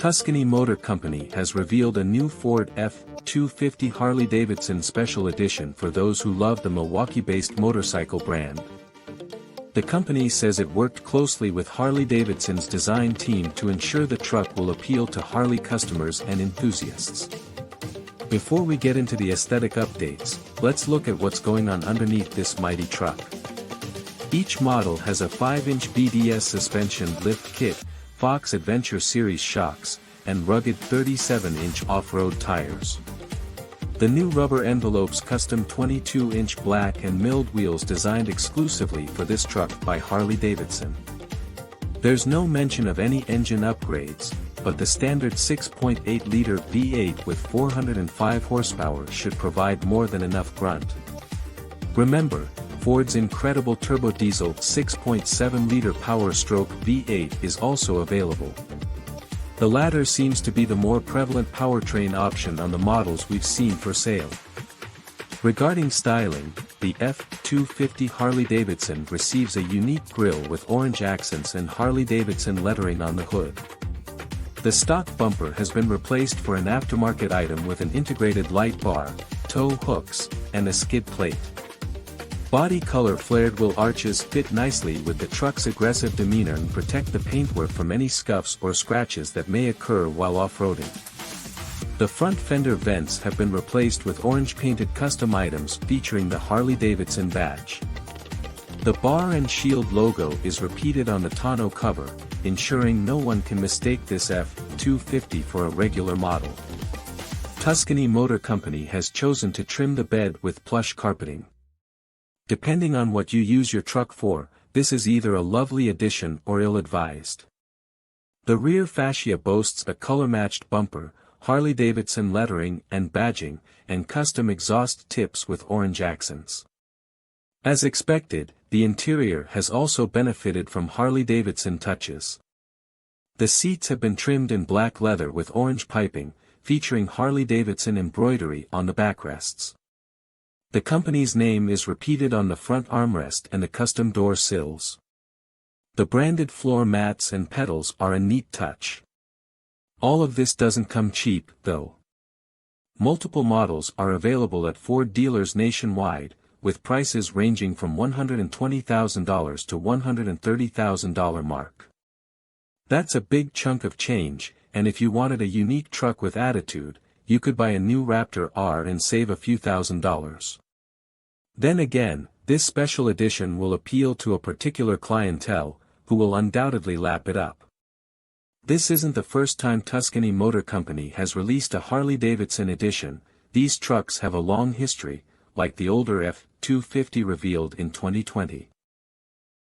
Tuscany Motor Company has revealed a new Ford F-250 Harley-Davidson Special Edition for those who love the Milwaukee-based motorcycle brand. The company says it worked closely with Harley-Davidson's design team to ensure the truck will appeal to Harley customers and enthusiasts. Before we get into the aesthetic updates, let's look at what's going on underneath this mighty truck. Each model has a 5-inch BDS suspension lift kit, Fox Adventure Series shocks, and rugged 37-inch off-road tires. The new rubber envelopes custom 22-inch black and milled wheels designed exclusively for this truck by Harley-Davidson. There's no mention of any engine upgrades, but the standard 6.8-liter V8 with 405 horsepower should provide more than enough grunt. Remember, Ford's incredible turbodiesel 6.7-liter Power-Stroke V8 is also available. The latter seems to be the more prevalent powertrain option on the models we've seen for sale. Regarding styling, the F-250 Harley-Davidson receives a unique grille with orange accents and Harley-Davidson lettering on the hood. The stock bumper has been replaced for an aftermarket item with an integrated light bar, tow hooks, and a skid plate. Body color flared wheel arches fit nicely with the truck's aggressive demeanor and protect the paintwork from any scuffs or scratches that may occur while off-roading. The front fender vents have been replaced with orange painted custom items featuring the Harley-Davidson badge. The bar and shield logo is repeated on the tonneau cover, ensuring no one can mistake this F-250 for a regular model. Tuscany Motor Company has chosen to trim the bed with plush carpeting. Depending on what you use your truck for, this is either a lovely addition or ill-advised. The rear fascia boasts a color-matched bumper, Harley-Davidson lettering and badging, and custom exhaust tips with orange accents. As expected, the interior has also benefited from Harley-Davidson touches. The seats have been trimmed in black leather with orange piping, featuring Harley-Davidson embroidery on the backrests. The company's name is repeated on the front armrest and the custom door sills. The branded floor mats and pedals are a neat touch. All of this doesn't come cheap, though. Multiple models are available at Ford dealers nationwide, with prices ranging from $120,000 to $130,000 mark. That's a big chunk of change, and if you wanted a unique truck with attitude, you could buy a new Raptor R and save a few $1,000s. Then again, this special edition will appeal to a particular clientele, who will undoubtedly lap it up. This isn't the first time Tuscany Motor Company has released a Harley-Davidson edition. These trucks have a long history, like the older F-250 revealed in 2020.